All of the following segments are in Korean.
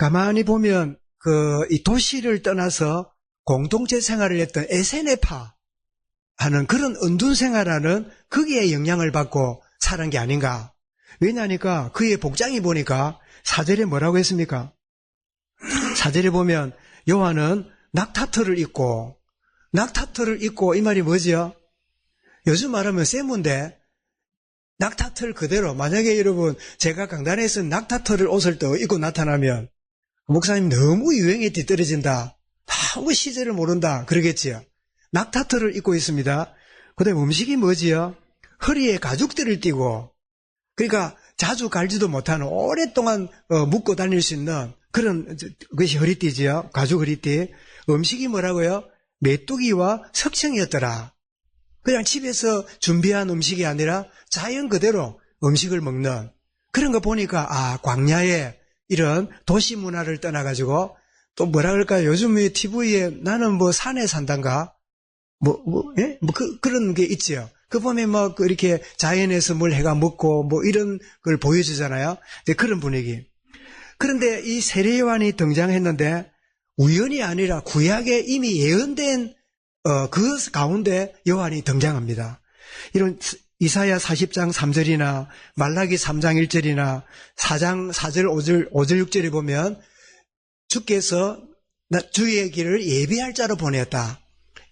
가만히 보면 이 도시를 떠나서 공동체 생활을 했던 에세네파 하는 그런 은둔 생활하는 거기에 영향을 받고 살은 게 아닌가. 왜냐하니까 그의 복장이 보니까 4절에 뭐라고 했습니까? 4절에 보면 요한은 낙타털을 입고 이 말이 뭐지요? 요즘 말하면 세무인데 낙타털 그대로, 만약에 여러분 제가 강단에서 낙타털을 옷을 또 입고 나타나면 목사님 너무 유행에 뒤떨어진다, 너무 시제를 모른다 그러겠지요. 낙타털을 입고 있습니다. 그 다음에 음식이 뭐지요? 허리에 가죽들을 띠고, 그러니까 자주 갈지도 못하는 오랫동안 묶고 다닐 수 있는 그런 것이 허리띠지요. 가죽 허리띠. 음식이 뭐라고요? 메뚜기와 석청이었더라. 그냥 집에서 준비한 음식이 아니라 자연 그대로 음식을 먹는 그런 거 보니까 광야에 이런 도시 문화를 떠나가지고 또 뭐라 그럴까요? 요즘 TV에 나는 뭐 산에 산단가 그런 게 있지요. 그 보면 이렇게 자연에서 뭘 해가 먹고 이런 걸 보여주잖아요. 그런 분위기. 그런데 이 세례 요한이 등장했는데 우연이 아니라 구약에 이미 예언된 그 가운데 요한이 등장합니다. 이런 이사야 40장 3절이나 말라기 3장 1절이나 4장 4절 5절 6절에 보면 주께서 주의 길을 예비할 자로 보냈다.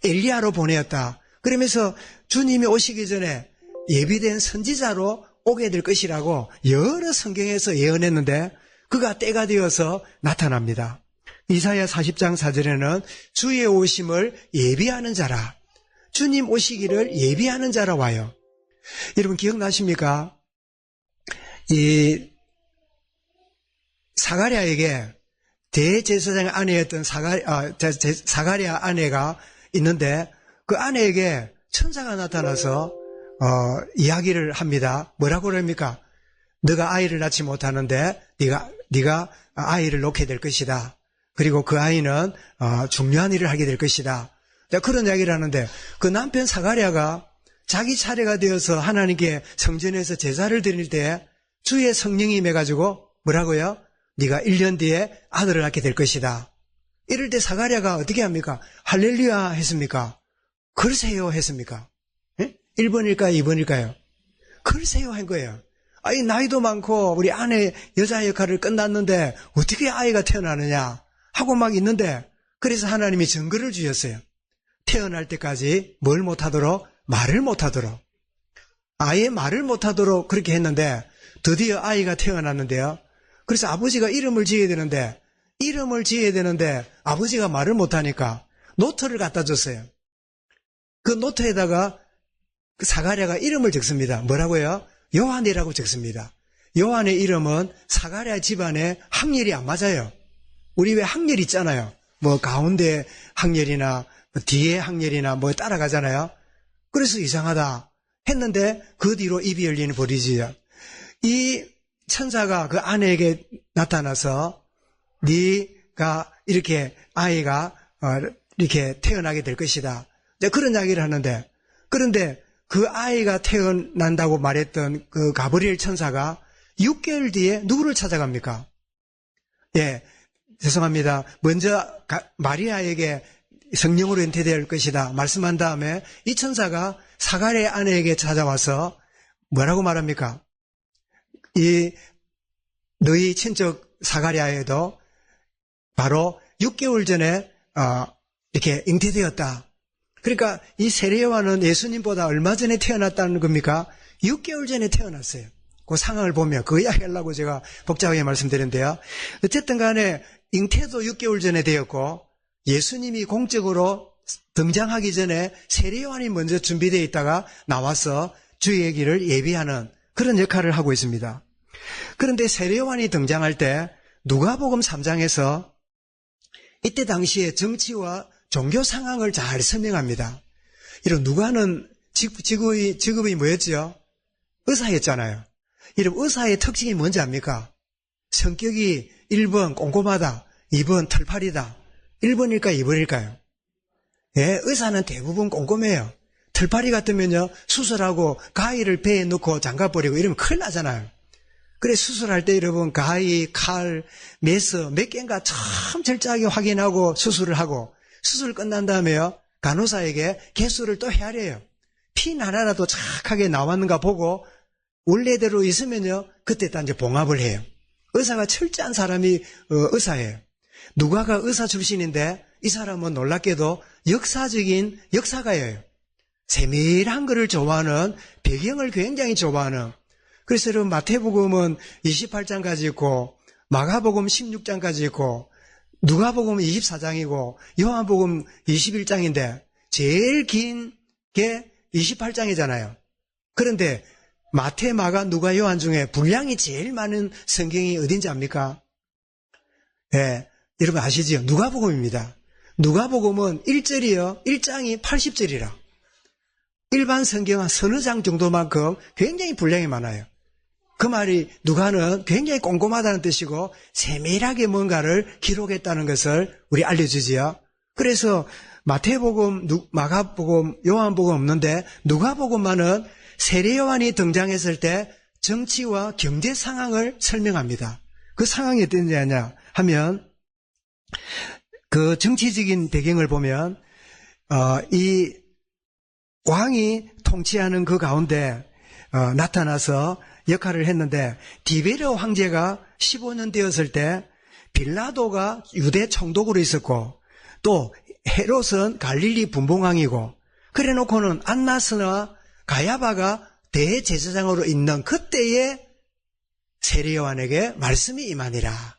엘리야로 보내었다. 그러면서 주님이 오시기 전에 예비된 선지자로 오게 될 것이라고 여러 성경에서 예언했는데 그가 때가 되어서 나타납니다. 이사야 40장 4절에는 주의 오심을 예비하는 자라, 주님 오시기를 예비하는 자라 와요. 여러분 기억나십니까? 이 사가랴에게 대제사장 아내였던 사가랴 아내가 있는데 그 아내에게 천사가 나타나서 이야기를 합니다. 뭐라고 그럽니까? 너가 아이를 낳지 못하는데 네가 아이를 놓게 될 것이다. 그리고 그 아이는 중요한 일을 하게 될 것이다. 그런 이야기를 하는데 그 남편 사가랴가 자기 차례가 되어서 하나님께 성전에서 제사를 드릴 때 주의 성령이 임해가지고 뭐라고요? 네가 1년 뒤에 아들을 낳게 될 것이다. 이럴 때 사가랴가 어떻게 합니까? 할렐루야 했습니까? 글쎄요 했습니까? 1번일까요? 2번일까요? 글쎄요 한 거예요. 나이도 많고 우리 아내 여자 역할을 끝났는데 어떻게 아이가 태어나느냐 하고 막 있는데, 그래서 하나님이 증거를 주셨어요. 태어날 때까지 뭘 못하도록? 말을 못하도록. 아예 말을 못하도록 그렇게 했는데 드디어 아이가 태어났는데요. 그래서 아버지가 이름을 지어야 되는데 아버지가 말을 못하니까 노트를 갖다 줬어요. 그 노트에다가 사가랴가 이름을 적습니다. 뭐라고요? 요한이라고 적습니다. 요한의 이름은 사가랴 집안의 학렬이 안 맞아요. 우리 왜 학렬 있잖아요. 가운데 학렬이나 뒤에 학렬이나 따라가잖아요. 그래서 이상하다 했는데 그 뒤로 입이 열리는 버리지요. 이 천사가 그 아내에게 나타나서 네가 이렇게 아이가 이렇게 태어나게 될 것이다. 그런 이야기를 하는데, 그런데 그 아이가 태어난다고 말했던 그 가브리엘 천사가 6개월 뒤에 누구를 찾아갑니까? 죄송합니다. 먼저 마리아에게 성령으로 잉태될 것이다 말씀한 다음에 이 천사가 사가랴 아내에게 찾아와서 뭐라고 말합니까? 너희 친척 사가랴에도 바로 6개월 전에 이렇게 잉태되었다. 그러니까 이 세례 요한은 예수님보다 얼마 전에 태어났다는 겁니까? 6개월 전에 태어났어요. 그 상황을 보면 그 이야기 하려고 제가 복잡하게 말씀드렸는데요. 어쨌든 간에 잉태도 6개월 전에 되었고 예수님이 공적으로 등장하기 전에 세례 요한이 먼저 준비되어 있다가 나와서 주의 길을 예비하는 그런 역할을 하고 있습니다. 그런데 세례 요한이 등장할 때 누가복음 3장에서 이때 당시의 정치와 종교 상황을 잘 설명합니다. 이런 누가는 직업이 뭐였죠? 의사였잖아요. 이런 의사의 특징이 뭔지 압니까? 성격이 1번 꼼꼼하다, 2번 털팔이다. 1번일까요? 2번일까요? 의사는 대부분 꼼꼼해요. 털팔이 같으면요, 수술하고 가위를 배에 넣고 장가버리고 이러면 큰일 나잖아요. 그래 수술할 때 여러분 가위, 칼, 메스 몇 개인가 참 철저하게 확인하고 수술을 하고 수술 끝난 다음에요. 간호사에게 개수를 또 헤아려요. 핀 하나라도 착하게 나왔는가 보고 원래대로 있으면요. 그때 딱 이제 봉합을 해요. 의사가 철저한 사람이 의사예요. 누가가 의사 출신인데 이 사람은 놀랍게도 역사적인 역사가예요. 세밀한 거를 좋아하는, 배경을 굉장히 좋아하는. 그래서 여러분 마태복음은 28장까지 있고 마가복음 16장까지 있고 누가복음은 24장이고 요한복음 21장인데 제일 긴 게 28장이잖아요. 그런데 마태, 마가, 누가, 요한 중에 분량이 제일 많은 성경이 어딘지 압니까? 예, 여러분 아시죠? 누가복음입니다. 누가복음은 1절이요. 1장이 80절이라. 일반 성경 한 서너 장 정도만큼 굉장히 분량이 많아요. 그 말이 누가는 굉장히 꼼꼼하다는 뜻이고 세밀하게 뭔가를 기록했다는 것을 우리 알려주지요. 그래서 마태복음, 마가복음, 요한복음 없는데 누가복음만은 세례 요한이 등장했을 때 정치와 경제 상황을 설명합니다. 그 상황이 어땠냐 하면 그 정치적인 배경을 보면 이 왕이 통치하는 그 가운데 나타나서 역할을 했는데 디베르 황제가 15년 되었을 때 빌라도가 유대 총독으로 있었고 또 헤롯은 갈릴리 분봉왕이고 그래 놓고는 안나스나 가야바가 대제사장으로 있는 그때에 세례 요한에게 말씀이 임하니라.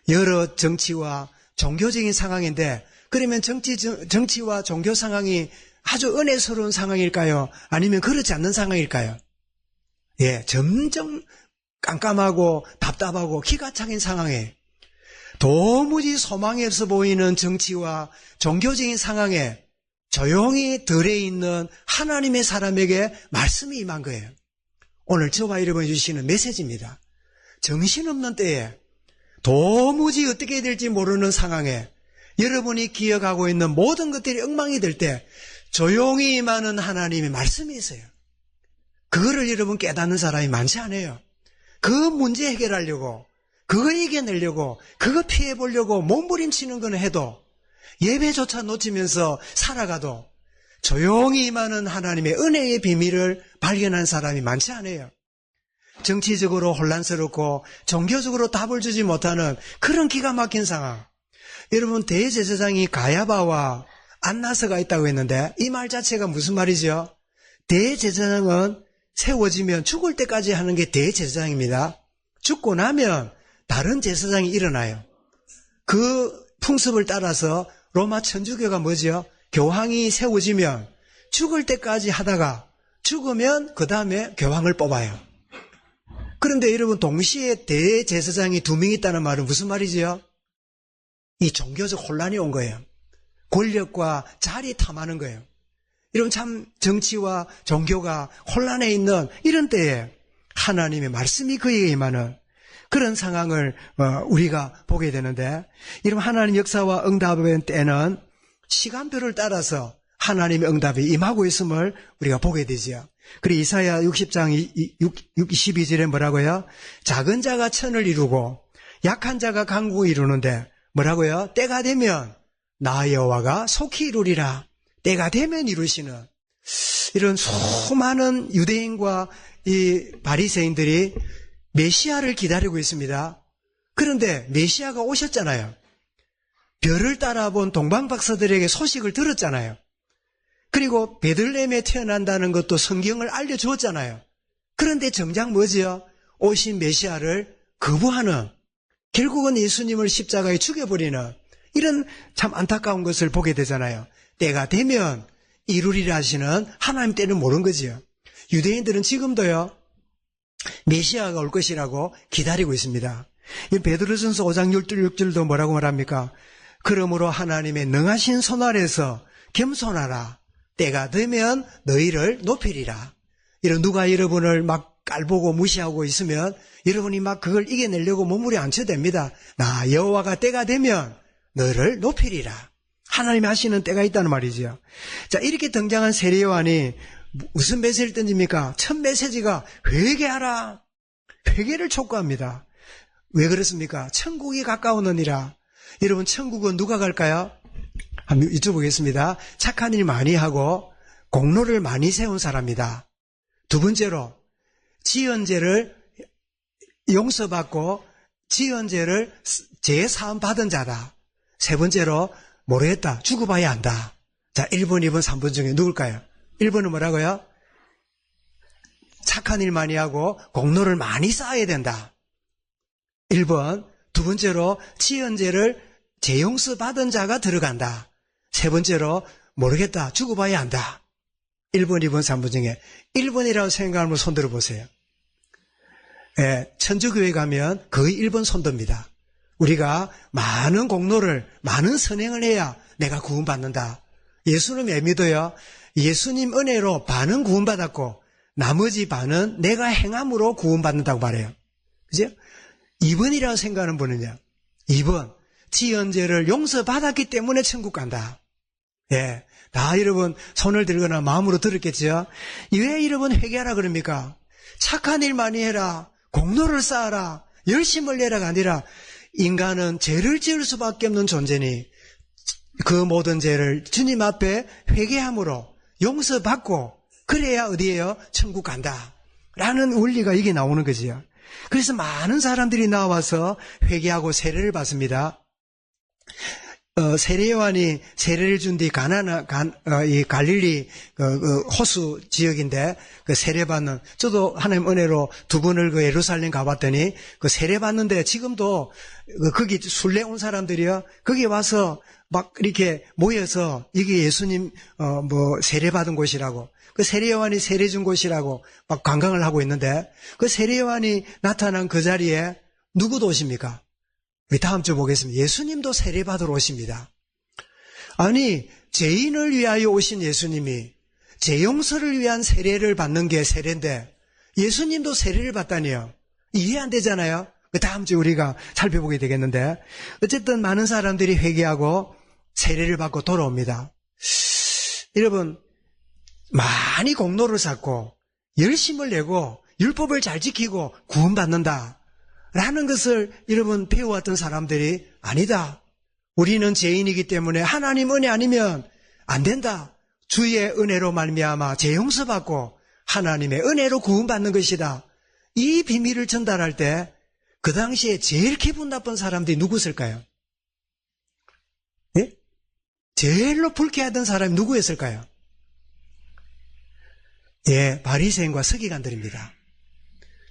여러 정치와 종교적인 상황인데 그러면 정치와 종교 상황이 아주 은혜스러운 상황일까요? 아니면 그렇지 않는 상황일까요? 예, 점점 깜깜하고 답답하고 기가 차긴 상황에 도무지 소망이 없어 보이는 정치와 종교적인 상황에 조용히 들에 있는 하나님의 사람에게 말씀이 임한 거예요. 오늘 저와 여러분이 주시는 메시지입니다. 정신없는 때에 도무지 어떻게 해야 될지 모르는 상황에 여러분이 기억하고 있는 모든 것들이 엉망이 될 때 조용히 임하는 하나님의 말씀이 있어요. 그거를 여러분 깨닫는 사람이 많지 않아요. 그 문제 해결하려고, 그거 이겨내려고, 그거 피해보려고 몸부림치는 건 해도 예배조차 놓치면서 살아가도 조용히 임하는 하나님의 은혜의 비밀을 발견한 사람이 많지 않아요. 정치적으로 혼란스럽고 종교적으로 답을 주지 못하는 그런 기가 막힌 상황. 여러분 대제사장이 가야바와 안나스가 있다고 했는데 이 말 자체가 무슨 말이죠? 대제사장은 세워지면 죽을 때까지 하는 게 대제사장입니다. 죽고 나면 다른 제사장이 일어나요. 그 풍습을 따라서 로마 천주교가 뭐죠? 교황이 세워지면 죽을 때까지 하다가 죽으면 그 다음에 교황을 뽑아요. 그런데 여러분 동시에 대제사장이 2명 있다는 말은 무슨 말이지요? 이 종교적 혼란이 온 거예요. 권력과 자리 탐하는 거예요. 여러분 참 정치와 종교가 혼란해 있는 이런 때에 하나님의 말씀이 그에게 임하는 그런 상황을 우리가 보게 되는데 이런 하나님 역사와 응답의 때는 시간표를 따라서 하나님의 응답이 임하고 있음을 우리가 보게 되지요. 그리고 이사야 60장 22절에 뭐라고요? 작은 자가 천을 이루고 약한 자가 강국을 이루는데 뭐라고요? 때가 되면 나 여호와가 속히 이루리라. 때가 되면 이루시는 이런 수많은 유대인과 이 바리새인들이 메시아를 기다리고 있습니다. 그런데 메시아가 오셨잖아요. 별을 따라본 동방박사들에게 소식을 들었잖아요. 그리고 베들레헴에 태어난다는 것도 성경을 알려주었잖아요. 그런데 정작 뭐지요? 오신 메시아를 거부하는, 결국은 예수님을 십자가에 죽여버리는 이런 참 안타까운 것을 보게 되잖아요. 때가 되면 이루리라 하시는 하나님 때는 모르는 거지요. 유대인들은 지금도요 메시아가 올 것이라고 기다리고 있습니다. 이 베드로전서 5장 6절도 뭐라고 말합니까? 그러므로 하나님의 능하신 손 아래서 겸손하라. 때가 되면 너희를 높이리라. 이런 누가 여러분을 막 깔보고 무시하고 있으면 여러분이 막 그걸 이겨내려고 몸부림 안 쳐도 됩니다. 나 여호와가 때가 되면 너를 높이리라. 하나님이 하시는 때가 있다는 말이죠. 자, 이렇게 등장한 세례 요한이 무슨 메시지를 던집니까? 첫 메시지가 회개하라. 회개를 촉구합니다. 왜 그렇습니까? 천국이 가까우느니라. 여러분, 천국은 누가 갈까요? 한번 여쭤보겠습니다. 착한 일 많이 하고 공로를 많이 세운 사람이다. 두 번째로, 지은 죄를 용서받고 지은 죄를 재사함 받은 자다. 세 번째로, 모르겠다. 죽어 봐야 한다. 자, 1번, 2번, 3번 중에 누굴까요? 1번은 뭐라고요? 착한 일 많이 하고 공로를 많이 쌓아야 된다. 1번. 두 번째로, 지은 죄를 재용서 받은 자가 들어간다. 세 번째로, 모르겠다. 죽어 봐야 한다. 1번, 2번, 3번 중에 1번이라고 생각하면 손 들어보세요. 예, 천주교회 가면 거의 1번 손듭니다. 우리가 많은 공로를, 많은 선행을 해야 내가 구원받는다. 예수는 왜 믿어요? 예수님 은혜로 반은 구원받았고 나머지 반은 내가 행함으로 구원받는다고 말해요. 그죠? 2번이라고 생각하는 분은요. 2번, 지은 죄를 용서받았기 때문에 천국 간다. 예, 다 여러분 손을 들거나 마음으로 들었겠죠? 왜 여러분 회개하라 그럽니까? 착한 일 많이 해라, 공로를 쌓아라, 열심을 내라가 아니라 인간은 죄를 지을 수밖에 없는 존재니 그 모든 죄를 주님 앞에 회개함으로 용서받고 그래야 어디에요? 천국 간다 라는 원리가 이게 나오는 거지요. 그래서 많은 사람들이 나와서 회개하고 세례를 받습니다. 세례 요한이 세례를 준 뒤 이 갈릴리 호수 지역인데 그 세례 받는, 저도 하나님 은혜로 두 번을 그 예루살렘 가봤더니 그 세례 받는데 지금도 거기 순례 온 사람들이요, 거기 와서 막 이렇게 모여서 이게 예수님 세례 받은 곳이라고, 그 세례 요한이 세례 준 곳이라고 막 관광을 하고 있는데, 그 세례 요한이 나타난 그 자리에 누구도 오십니까? 우리 다음 주 보겠습니다. 예수님도 세례받으러 오십니다. 아니, 죄인을 위하여 오신 예수님이 죄 용서를 위한 세례를 받는 게 세례인데 예수님도 세례를 받다니요. 이해 안 되잖아요. 다음 주에 우리가 살펴보게 되겠는데, 어쨌든 많은 사람들이 회개하고 세례를 받고 돌아옵니다. 여러분, 많이 공로를 쌓고 열심을 내고 율법을 잘 지키고 구원받는다 라는 것을 여러분 배워왔던 사람들이 아니다. 우리는 죄인이기 때문에 하나님 은혜 아니면 안 된다. 주의 은혜로 말미암아 죄 용서받고 하나님의 은혜로 구원받는 것이다. 이 비밀을 전달할 때 그 당시에 제일 기분 나쁜 사람들이 누구였을까요? 예? 제일로 불쾌하던 사람이 누구였을까요? 예, 바리새인과 서기관들입니다.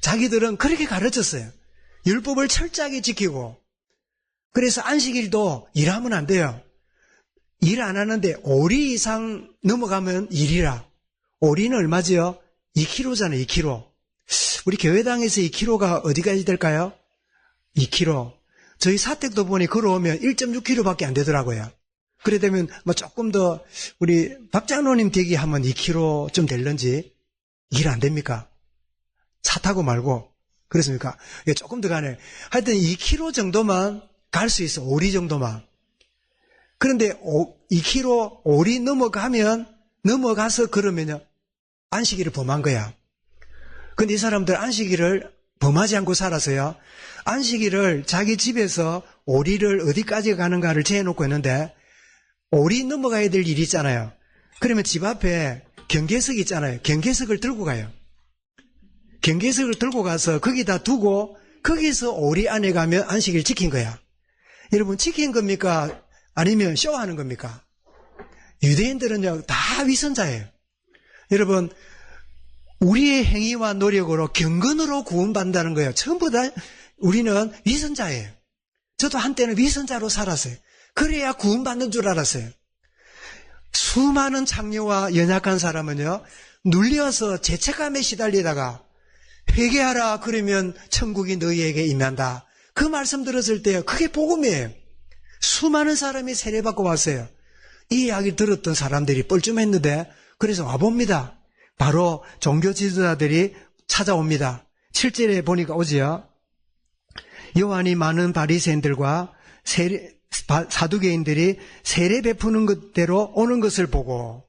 자기들은 그렇게 가르쳤어요. 율법을 철저하게 지키고, 그래서 안식일도 일하면 안 돼요. 일 안 하는데 오리 이상 넘어가면 일이라. 오리는 얼마지요? 2kg잖아요, 2kg. 우리 교회당에서 2kg가 어디까지 될까요? 2kg. 저희 사택도 보니 걸어오면 1.6kg밖에 안 되더라고요. 그래 되면 뭐 조금 더 우리 박 장로님 되기 하면 2kg쯤 될런지 일 안 됩니까? 차 타고 말고. 그렇습니까? 조금 더 가네. 하여튼 2kg 정도만 갈 수 있어. 오리 정도만. 그런데 2kg 오리 넘어가서 그러면요, 안식일을 범한 거야. 근데 이 사람들 안식일을 범하지 않고 살아서요, 안식일을 자기 집에서 오리를 어디까지 가는가를 재놓고 있는데, 오리 넘어가야 될 일이 있잖아요. 그러면 집 앞에 경계석 있잖아요. 경계석을 들고 가요. 경계석을 들고 가서 거기다 두고 거기서 오리 안에 가면 안식일 지킨 거야. 여러분, 지킨 겁니까? 아니면 쇼하는 겁니까? 유대인들은요, 다 위선자예요. 여러분, 우리의 행위와 노력으로 경건으로 구원받는다는 거예요. 전부 다 우리는 위선자예요. 저도 한때는 위선자로 살았어요. 그래야 구원받는 줄 알았어요. 수많은 장녀와 연약한 사람은요, 눌려서 죄책감에 시달리다가 회개하라 그러면 천국이 너희에게 임한다. 그 말씀 들었을 때 그게 복음이에요. 수많은 사람이 세례받고 왔어요. 이 이야기 들었던 사람들이 뻘쭘했는데 그래서 와봅니다. 바로 종교 지도자들이 찾아옵니다. 7절에 보니까 오지요. 요한이 많은 바리새인들과 사두개인들이 세례 베푸는 것대로 오는 것을 보고,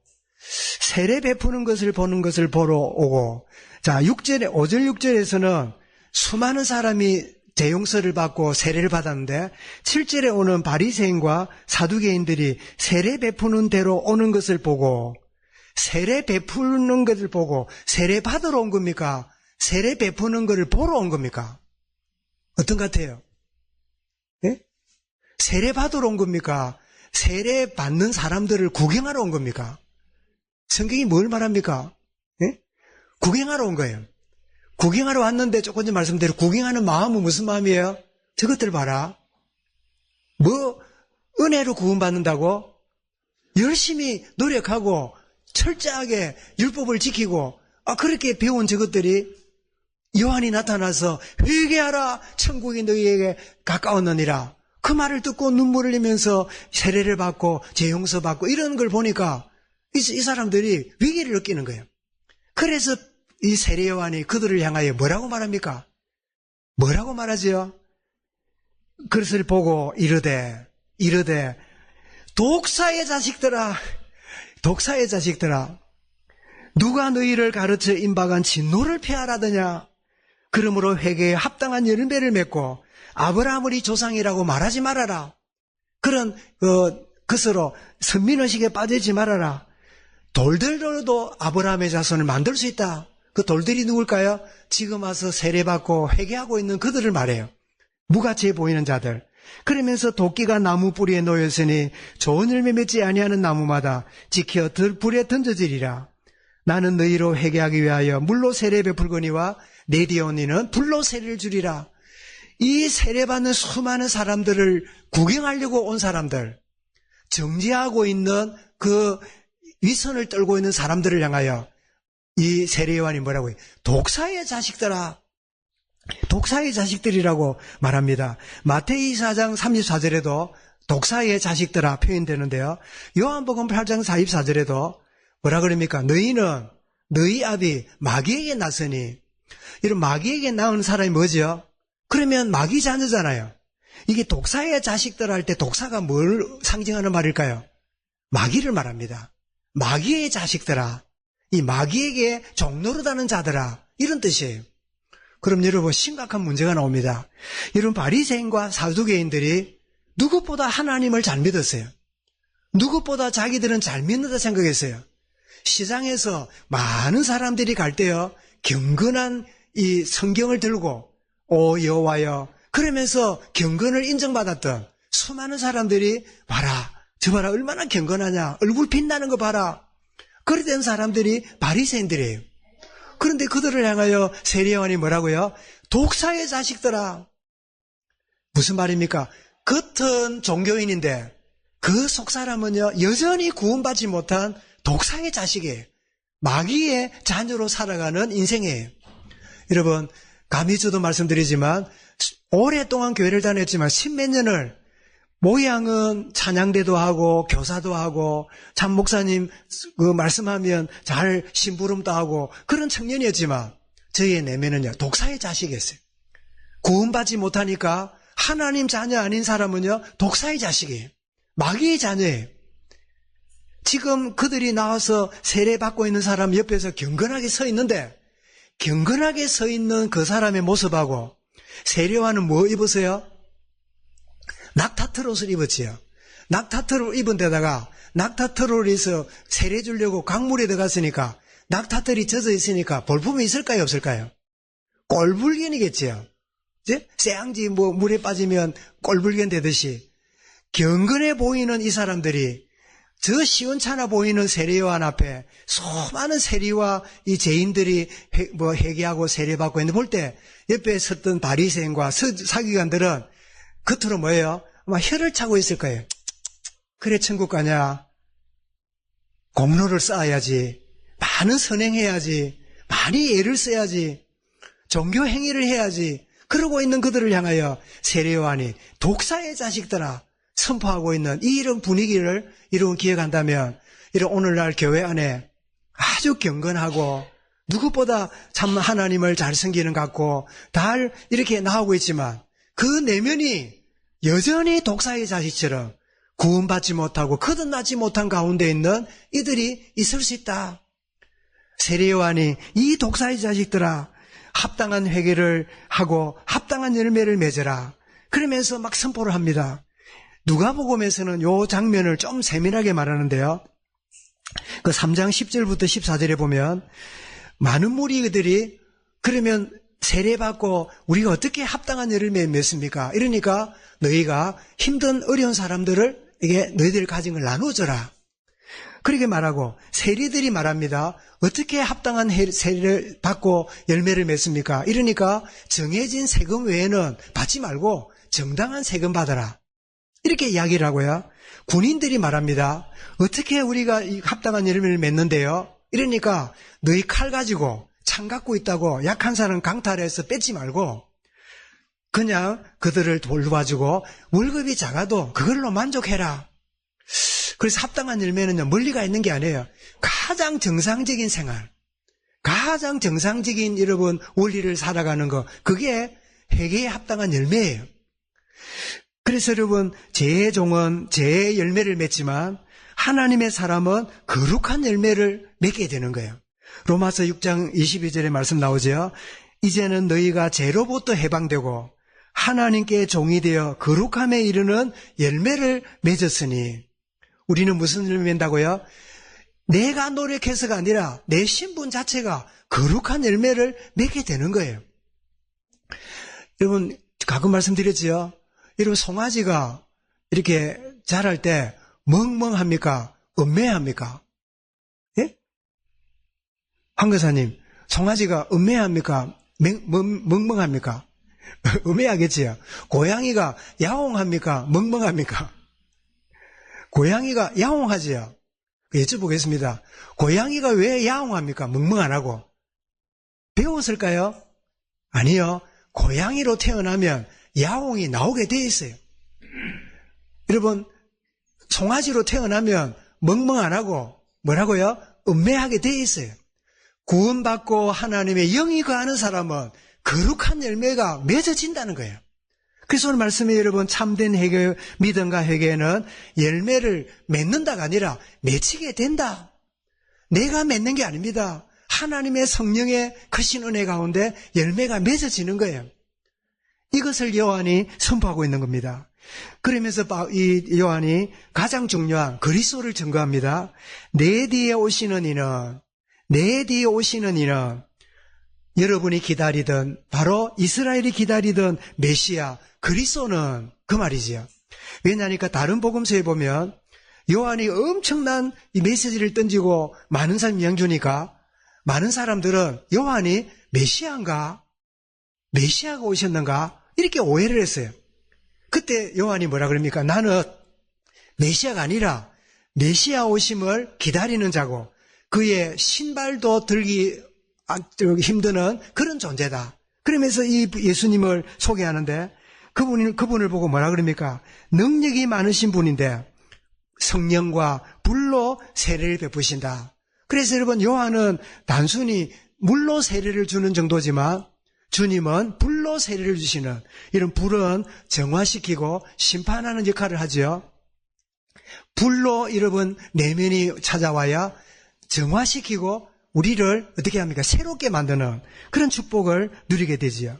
세례 베푸는 것을 보는 것을 보러 오고, 자, 5절 6절에서는 수많은 사람이 재용서를 받고 세례를 받았는데 7절에 오는 바리새인과 사두개인들이 세례 베푸는 대로 오는 것을 보고 세례 베푸는 것을 보고 세례 받으러 온 겁니까? 세례 베푸는 것을 보러 온 겁니까? 어떤 것 같아요? 예? 세례 받으러 온 겁니까? 세례 받는 사람들을 구경하러 온 겁니까? 성경이 뭘 말합니까? 예? 구경하러 온 거예요. 구경하러 왔는데 조금 전 말씀대로 구경하는 마음은 무슨 마음이에요? 저것들 봐라. 뭐 은혜로 구원받는다고? 열심히 노력하고 철저하게 율법을 지키고 그렇게 배운 저것들이 요한이 나타나서 회개하라 천국이 너희에게 가까웠느니라 그 말을 듣고 눈물을 흘리면서 세례를 받고 재용서 받고 이런 걸 보니까 이 사람들이 위기를 느끼는 거예요. 그래서 이 세례 요한이 그들을 향하여 뭐라고 말합니까? 뭐라고 말하지요? 그것을 보고 이르되 독사의 자식들아 누가 너희를 가르쳐 임박한 진노를 폐하라더냐? 그러므로 회개에 합당한 열매를 맺고 아브라함의 이 조상이라고 말하지 말아라. 그런 것으로 선민의식에 빠지지 말아라. 돌들로도 아브라함의 자손을 만들 수 있다. 그 돌들이 누굴까요? 지금 와서 세례받고 회개하고 있는 그들을 말해요. 무가치해 보이는 자들. 그러면서 도끼가 나무 뿌리에 놓였으니 좋은 열매 맺지 아니하는 나무마다 지켜 불에 던져지리라. 나는 너희로 회개하기 위하여 물로 세례 베풀거니와 내 뒤에 온 이는 불로 세례를 주리라. 이 세례받는 수많은 사람들을 구경하려고 온 사람들, 정죄하고 있는 그 위선을 떨고 있는 사람들을 향하여 이 세례 요한이 뭐라고 해요? 독사의 자식들아. 독사의 자식들이라고 말합니다. 마태이 4장 34절에도 독사의 자식들아 표현되는데요. 요한복음 8장 44절에도 뭐라 그럽니까? 너희는 너희 아비 마귀에게 낳으니 이런 마귀에게 낳은 사람이 뭐죠? 그러면 마귀 자녀잖아요. 이게 독사의 자식들 할 때 독사가 뭘 상징하는 말일까요? 마귀를 말합니다. 마귀의 자식들아. 이 마귀에게 종노릇하는 자들아. 이런 뜻이에요. 그럼 여러분 심각한 문제가 나옵니다. 여러분 바리새인과 사두개인들이 누구보다 하나님을 잘 믿었어요. 누구보다 자기들은 잘 믿는다 생각했어요. 시장에서 많은 사람들이 갈 때요. 경건한 이 성경을 들고 오 여호와여 그러면서 경건을 인정받았던 수많은 사람들이 봐라. 저 봐라 얼마나 경건하냐. 얼굴 빛나는 거 봐라. 그랬던 사람들이 바리새인들이에요. 그런데 그들을 향하여 세례 요한이 뭐라고요? 독사의 자식들아. 무슨 말입니까? 겉은 종교인인데 그 속사람은요 여전히 구원받지 못한 독사의 자식이에요. 마귀의 자녀로 살아가는 인생이에요. 여러분 감히 저도 말씀드리지만 오랫동안 교회를 다녔지만 십몇 년을 모양은 찬양대도 하고 교사도 하고 참 목사님 그 말씀하면 잘 심부름도 하고 그런 청년이었지만 저의 내면은요 독사의 자식이었어요. 구원받지 못하니까 하나님 자녀 아닌 사람은요 독사의 자식이에요. 마귀의 자녀예요. 지금 그들이 나와서 세례받고 있는 사람 옆에서 경건하게 서 있는데 경건하게 서 있는 그 사람의 모습하고 세례 요한은 뭐 입으세요? 낙타트롯을 입었지요. 낙타트롯 입은 데다가 낙타트롯에서 세례 주려고 강물에 들어갔으니까 낙타들이 젖어 있으니까 볼품이 있을까요 없을까요? 꼴불견이겠지요. 쇠양지 뭐 물에 빠지면 꼴불견 되듯이 경건해 보이는 이 사람들이 저 시원찮아 보이는 세례 요한 앞에 수많은 세리와 이 죄인들이 회개하고 세례받고 있는데 볼 때 옆에 섰던 바리새인과 사기관들은 겉으로 뭐예요? 아마 혀를 차고 있을 거예요. 그래 천국 가냐? 공로를 쌓아야지. 많은 선행해야지. 많이 애를 써야지. 종교 행위를 해야지. 그러고 있는 그들을 향하여 세례 요한이 독사의 자식들아 선포하고 있는 이런 분위기를 여러분 기억한다면 이런 오늘날 교회 안에 아주 경건하고 누구보다 참 하나님을 잘 섬기는 것 같고 잘 이렇게 나오고 있지만 그 내면이 여전히 독사의 자식처럼 구원받지 못하고 거듭나지 못한 가운데 있는 이들이 있을 수 있다. 세례 요한이 이 독사의 자식들아 합당한 회개를 하고 합당한 열매를 맺어라. 그러면서 막 선포를 합니다. 누가복음에서는 요 장면을 좀 세밀하게 말하는데요. 그 3장 10절부터 14절에 보면 많은 무리들이 그러면 세례받고 우리가 어떻게 합당한 열매를 맺습니까? 이러니까 너희가 힘든 어려운 사람들을 이게 너희들 가진 걸 나눠줘라. 그렇게 말하고 세리들이 말합니다. 어떻게 합당한 세례를 받고 열매를 맺습니까? 이러니까 정해진 세금 외에는 받지 말고 정당한 세금 받아라. 이렇게 이야기를 하고요. 군인들이 말합니다. 어떻게 우리가 이 합당한 열매를 맺는데요? 이러니까 너희 칼 가지고 창 갖고 있다고 약한 사람 강탈해서 뺏지 말고 그냥 그들을 돌봐주고 월급이 작아도 그걸로 만족해라. 그래서 합당한 열매는요, 멀리가 있는 게 아니에요. 가장 정상적인 생활, 가장 정상적인 여러분 원리를 살아가는 거, 그게 회개에 합당한 열매예요. 그래서 여러분, 제 종은 제 열매를 맺지만 하나님의 사람은 거룩한 열매를 맺게 되는 거예요. 로마서 6장 22절에 말씀 나오죠. 이제는 너희가 죄로부터 해방되고 하나님께 종이 되어 거룩함에 이르는 열매를 맺었으니, 우리는 무슨 열매 맺는다고요? 내가 노력해서가 아니라 내 신분 자체가 거룩한 열매를 맺게 되는 거예요. 여러분, 가끔 말씀드렸죠. 여러분, 송아지가 이렇게 자랄 때 멍멍합니까? 음매합니까? 예? 황교사님, 송아지가 음매합니까? 멍멍합니까? 음매하겠지요. 고양이가 야옹합니까? 멍멍합니까? 고양이가 야옹하지요. 여쭤보겠습니다. 고양이가 왜 야옹합니까? 멍멍 안 하고. 배웠을까요? 아니요. 고양이로 태어나면 야옹이 나오게 돼 있어요. 여러분, 송아지로 태어나면 멍멍 안 하고 뭐라고요? 음매하게 돼 있어요. 구원받고 하나님의 영이 거하는 사람은 거룩한 열매가 맺어진다는 거예요. 그래서 오늘 말씀에 여러분, 참된 회개, 믿음과 회개는 열매를 맺는다가 아니라 맺히게 된다. 내가 맺는 게 아닙니다. 하나님의 성령의 크신 은혜 가운데 열매가 맺어지는 거예요. 이것을 요한이 선포하고 있는 겁니다. 그러면서 이 요한이 가장 중요한 그리스도를 증거합니다. 내 뒤에 오시는 이는 여러분이 기다리던, 바로 이스라엘이 기다리던 메시아 그리스도는, 그 말이지요. 왜냐하니까 다른 복음서에 보면 요한이 엄청난 이 메시지를 던지고 많은 사람이 영향 주니까 많은 사람들은 요한이 메시아인가? 메시아가 오셨는가? 이렇게 오해를 했어요. 그때 요한이 뭐라 그럽니까? 나는 메시아가 아니라 메시아 오심을 기다리는 자고 그의 신발도 들기 힘드는 그런 존재다. 그러면서 이 예수님을 소개하는데 그분을 보고 뭐라 그럽니까? 능력이 많으신 분인데 성령과 불로 세례를 베푸신다. 그래서 여러분, 요한은 단순히 물로 세례를 주는 정도지만 주님은 불로 세례를 주시는, 이런 불은 정화시키고 심판하는 역할을 하죠. 불로 여러분 내면이 찾아와야 정화시키고 우리를 어떻게 합니까? 새롭게 만드는 그런 축복을 누리게 되지요.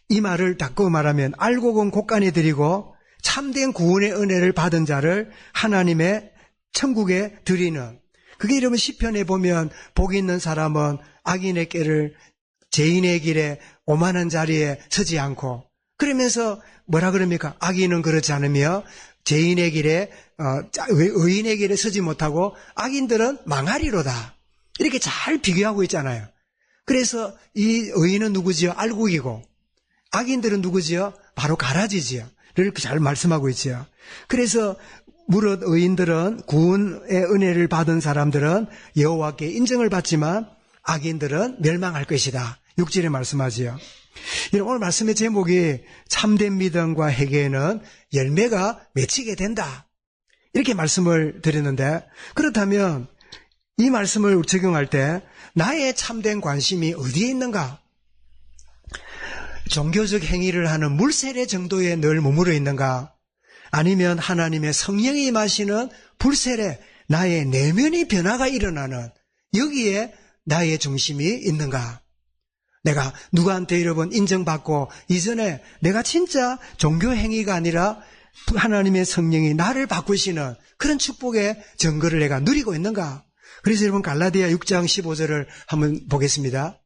이 말을 닦고 말하면 알곡은 곡간에 드리고 참된 구원의 은혜를 받은 자를 하나님의 천국에 드리는, 그게 여러분 시편에 보면 복 있는 사람은 악인의 길을, 죄인의 길에 오만한 자리에 서지 않고, 그러면서 뭐라 그럽니까? 악인은 그렇지 않으며 죄인의 길에 의인의 길에 서지 못하고 악인들은 망하리로다. 이렇게 잘 비교하고 있잖아요. 그래서 이 의인은 누구지요? 알곡이고 악인들은 누구지요? 바로 가라지지요. 이렇게 잘 말씀하고 있지요. 그래서 무릇 의인들은 구원의 은혜를 받은 사람들은 여호와께 인정을 받지만 악인들은 멸망할 것이다. 6절에 말씀하지요. 오늘 말씀의 제목이 참된 믿음과 회개에는 열매가 맺히게 된다. 이렇게 말씀을 드렸는데, 그렇다면 이 말씀을 적용할 때 나의 참된 관심이 어디에 있는가? 종교적 행위를 하는 물세례 정도에 늘 머무르 있는가? 아니면 하나님의 성령이 임하시는 불세례, 나의 내면의 변화가 일어나는 여기에 나의 중심이 있는가? 내가 누구한테 여러 번 인정받고 이전에 내가 진짜 종교 행위가 아니라 하나님의 성령이 나를 바꾸시는 그런 축복의 증거를 내가 누리고 있는가? 그래서 여러분 갈라디아 6장 15절을 한번 보겠습니다.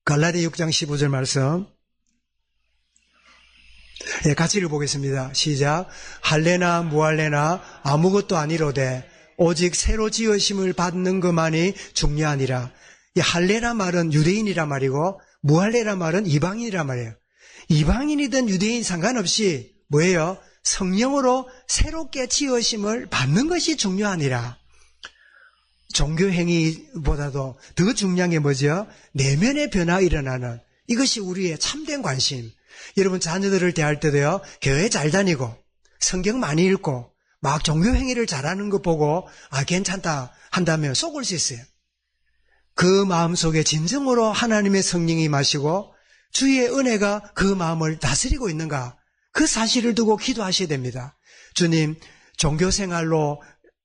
갈라디아 6장 15절 말씀. 예, 같이 읽어보겠습니다. 시작. 할래나 무할래나 아무것도 아니로되 오직 새로 지으심을 받는 것만이 중요하니라. 이 할래라 말은 유대인이란 말이고 무할래라 말은 이방인이란 말이에요. 이방인이든 유대인 상관없이 뭐예요? 성령으로 새롭게 지으심을 받는 것이 중요하니라. 종교 행위보다도 더 중요한 게 뭐죠? 내면의 변화가 일어나는 이것이 우리의 참된 관심. 여러분 자녀들을 대할 때도요, 교회 잘 다니고 성경 많이 읽고 막 종교 행위를 잘하는 거 보고 괜찮다 한다면 속을 수 있어요. 그 마음속에 진정으로 하나님의 성령이 마시고 주의 은혜가 그 마음을 다스리고 있는가? 그 사실을 두고 기도하셔야 됩니다. 주님, 종교생활로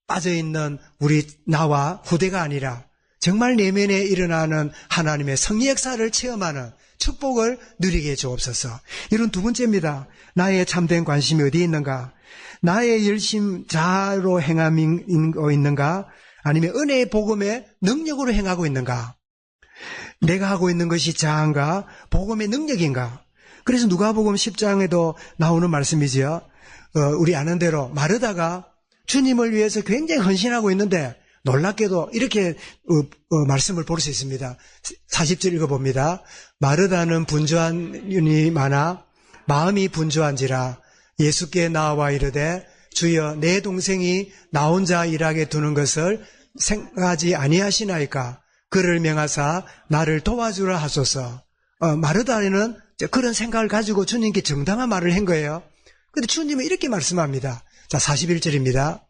빠져있는 나와 후대가 아니라 정말 내면에 일어나는 하나님의 성령 역사를 체험하는 축복을 누리게 해주옵소서. 이런 두 번째입니다. 나의 참된 관심이 어디에 있는가? 나의 열심 자로 행하고 있는가? 아니면 은혜의 복음의 능력으로 행하고 있는가? 내가 하고 있는 것이 자아인가? 복음의 능력인가? 그래서 누가복음 10장에도 나오는 말씀이지요. 우리 아는 대로 마르다가 주님을 위해서 굉장히 헌신하고 있는데 놀랍게도 이렇게 말씀을 볼 수 있습니다. 40절 읽어봅니다. 마르다는 분주한 윤이 많아 마음이 분주한지라 예수께 나와 이르되 주여 내 동생이 나 혼자 일하게 두는 것을 생각하지 아니하시나이까 그를 명하사 나를 도와주라 하소서. 마르다는 그런 생각을 가지고 주님께 정당한 말을 한 거예요. 그런데 주님은 이렇게 말씀합니다. 자, 41절입니다.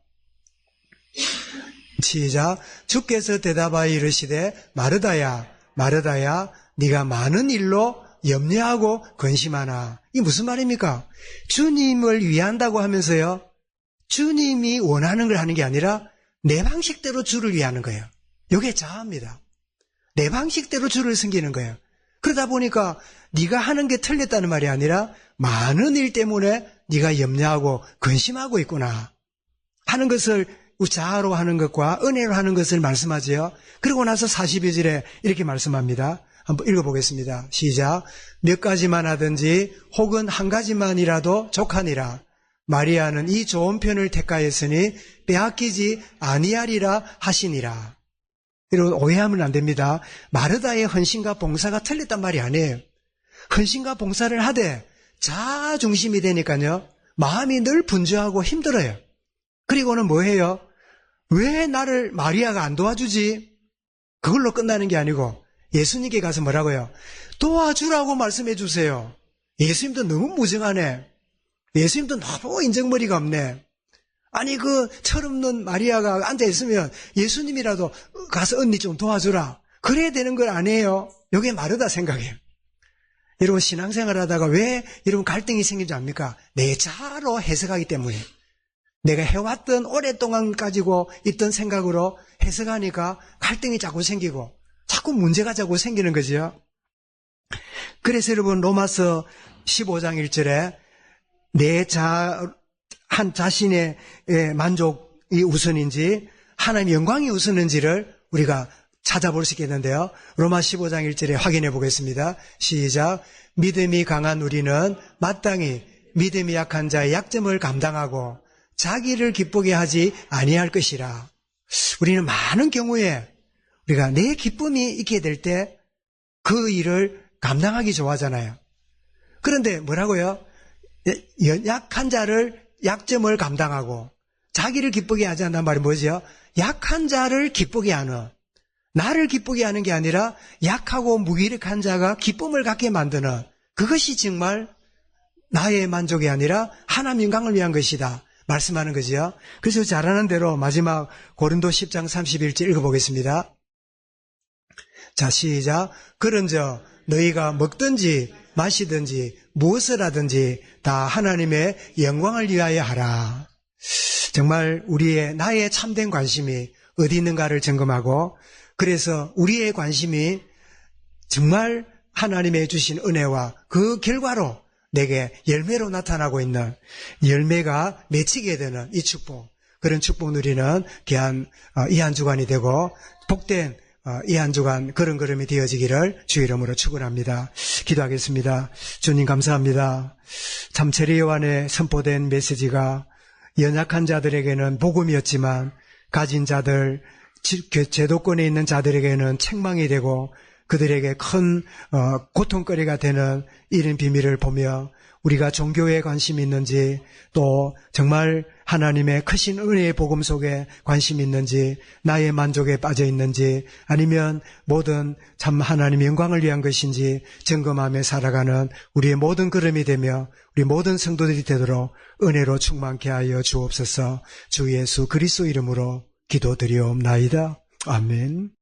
시작. 주께서 대답하여 이르시되 마르다야 마르다야 네가 많은 일로 염려하고 근심하나. 이 무슨 말입니까? 주님을 위한다고 하면서요, 주님이 원하는 걸 하는 게 아니라 내 방식대로 주를 위하는 거예요. 이게 자아입니다. 내 방식대로 주를 섬기는 거예요. 그러다 보니까 네가 하는 게 틀렸다는 말이 아니라 많은 일 때문에 네가 염려하고 근심하고 있구나 하는 것을 자아로 하는 것과 은혜로 하는 것을 말씀하지요. 그리고 나서 42절에 이렇게 말씀합니다. 한번 읽어보겠습니다. 시작. 몇 가지만 하든지 혹은 한 가지만이라도 족하니라. 마리아는 이 좋은 편을 택하였으니 빼앗기지 아니하리라 하시니라. 여러분 오해하면 안 됩니다. 마르다의 헌신과 봉사가 틀렸단 말이 아니에요. 헌신과 봉사를 하되 자아 중심이 되니까요, 마음이 늘 분주하고 힘들어요. 그리고는 뭐해요? 왜 나를 마리아가 안 도와주지? 그걸로 끝나는 게 아니고 예수님께 가서 뭐라고요? 도와주라고 말씀해 주세요. 예수님도 너무 무정하네. 예수님도 너무 인정머리가 없네. 아니 그 철없는 마리아가 앉아있으면 예수님이라도 가서 언니 좀 도와주라. 그래야 되는 걸 아니에요. 이게 마르다 생각이에요. 여러분 신앙생활 하다가 왜 여러분 갈등이 생기지 않습니까? 내 자아로 해석하기 때문에. 내가 해왔던 오랫동안 가지고 있던 생각으로 해석하니까 갈등이 자꾸 생기고 자꾸 문제가 자꾸 생기는 거죠. 그래서 여러분 로마서 15장 1절에 내 한 자신의 만족이 우선인지 하나님의 영광이 우선인지를 우리가 찾아볼 수 있겠는데요. 로마 15장 1절에 확인해 보겠습니다. 시작. 믿음이 강한 우리는 마땅히 믿음이 약한 자의 약점을 감당하고 자기를 기쁘게 하지 아니할 것이라. 우리는 많은 경우에 우리가 내 기쁨이 있게 될 때 그 일을 감당하기 좋아하잖아요. 그런데 뭐라고요? 약한 자를 약점을 감당하고 자기를 기쁘게 하지 않는 말이 뭐죠? 약한 자를 기쁘게 하는, 나를 기쁘게 하는 게 아니라 약하고 무기력한 자가 기쁨을 갖게 만드는, 그것이 정말 나의 만족이 아니라 하나님 영광을 위한 것이다 말씀하는 거지요. 그래서 잘하는 대로 마지막 고린도 10장 31절 읽어보겠습니다. 자, 시작. 그런저 너희가 먹든지 마시든지 무엇을 하든지 다 하나님의 영광을 위하여 하라. 정말 나의 참된 관심이 어디 있는가를 점검하고, 그래서 우리의 관심이 정말 하나님의 주신 은혜와 그 결과로 내게 열매로 나타나고 있는 열매가 맺히게 되는 이 축복, 그런 축복 누리는 귀한 이 한 주간이 되고 복된 이 한 주간 그런 걸음이 되어지기를 주 이름으로 축원합니다. 기도하겠습니다. 주님 감사합니다. 참 세례 요한에 선포된 메시지가 연약한 자들에게는 복음이었지만 가진 자들, 제도권에 있는 자들에게는 책망이 되고 그들에게 큰 고통거리가 되는 이런 비밀을 보며 우리가 종교에 관심이 있는지 또 정말 하나님의 크신 은혜의 복음 속에 관심이 있는지 나의 만족에 빠져 있는지 아니면 모든 참 하나님의 영광을 위한 것인지 점검하며 살아가는 우리의 모든 걸음이 되며 우리 모든 성도들이 되도록 은혜로 충만케 하여 주옵소서. 주 예수 그리스도 이름으로 기도드리옵나이다. 아멘.